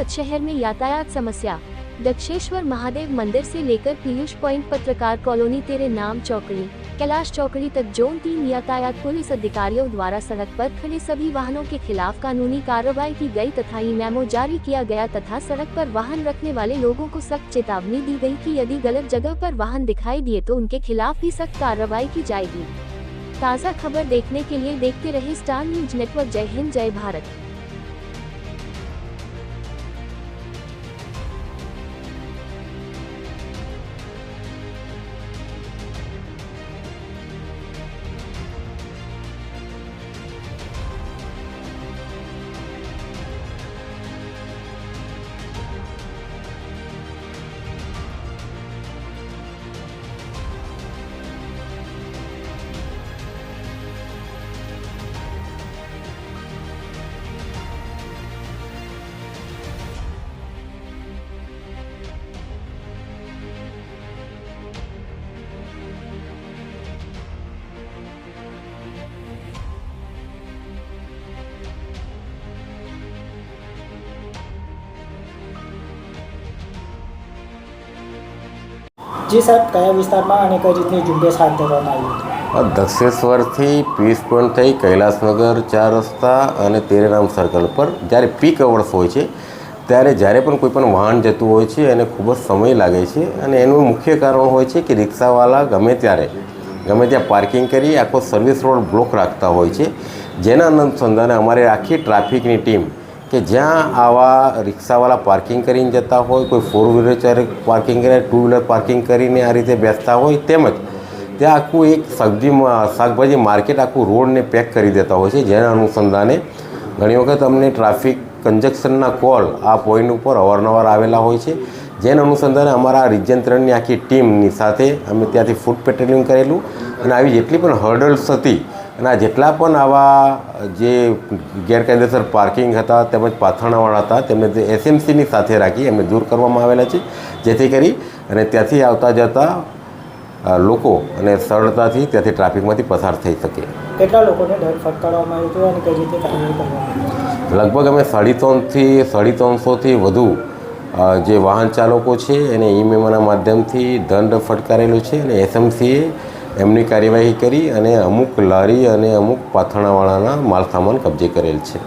सोनीपत शहर में यातायात समस्या। दक्षेश्वर महादेव मंदिर से लेकर पीयूष पॉइंट, पत्रकार कॉलोनी, तेरे नाम चौकड़ी, कैलाश चौकड़ी तक जोन 3 यातायात पुलिस अधिकारियों द्वारा सड़क पर खड़े सभी वाहनों के खिलाफ कानूनी कार्रवाई की गई तथा ई मेमो जारी किया गया तथा सड़क पर वाहन रखने वाले लोगों को सख्त चेतावनी दी गई कि यदि गलत जगह पर वाहन दिखाई दिए तो उनके खिलाफ भी सख्त कार्रवाई की जाएगी। ताज़ा खबर देखने के लिए देखते रहे स्टार न्यूज नेटवर्क। जय हिंद, जय भारत। જી સાહેબ, કયા વિસ્તારમાં અને કઈ રીતની ઝુંબેશ હાથ ધરવામાં આવી હતી? દક્ષેશ્વરથી પીયુષ પોઈન્ટ થઈ કૈલાસનગર 4 રસ્તા અને તેરેરામ સર્કલ પર જ્યારે પીક અવર્સ હોય છે ત્યારે જ્યારે પણ કોઈ પણ વાહન જતું હોય છે એને ખૂબ જ સમય લાગે છે અને એનું મુખ્ય કારણ હોય છે કે રિક્ષાવાળા ગમે ત્યાં પાર્કિંગ કરી આખો સર્વિસ રોડ બ્લોક રાખતા હોય છે, જેના અનુસંધાને અમારે આખી ટ્રાફિકની ટીમ કે જ્યાં આવા રિક્ષાવાળા પાર્કિંગ કરીને જતા હોય, કોઈ 4 વ્હીલર પાર્કિંગ કરે, 2 વ્હીલર પાર્કિંગ કરીને આ રીતે બેસતા હોય, તેમજ ત્યાં આખું એક શાકભાજી માર્કેટ આખું રોડને પેક કરી દેતા હોય છે, જેના અનુસંધાને ઘણી વખત અમને ટ્રાફિક કંજક્શનના કોલ આ પોઈન્ટ ઉપર અવારનવાર આવેલા હોય છે, જેના અનુસંધાને અમારા રિજન 3ની આખી ટીમની સાથે અમે ત્યાંથી ફૂટ પેટ્રોલિંગ કરેલું અને આવી જેટલી પણ હર્ડલ્સ હતી અને આ જેટલા પણ આવા જે ગેરકાયદેસર પાર્કિંગ હતા તેમજ પાથરણાવાળા હતા તેમને એસએમસીની સાથે રાખી એમને દૂર કરવામાં આવેલા છે, જેથી કરી અને ત્યાંથી આવતા જતા લોકો અને સરળતાથી ત્યાંથી ટ્રાફિકમાંથી પસાર થઈ શકે। કેટલા લોકોને દંડ ફટકારવામાં આવ્યો હતો અને કઈ રીતે કાર્યવાહી કરવામાં આવી? લગભગ અમે 350થી વધુ જે વાહન ચાલકો છે એને ઈ મેમોના માધ્યમથી દંડ ફટકારેલો છે અને એસએમસીએ એમની કાર્યવાહી કરી અને અમુક લારી અને અમુક પાથરણાવાળાના માલસામાન કબજે કરેલ છે।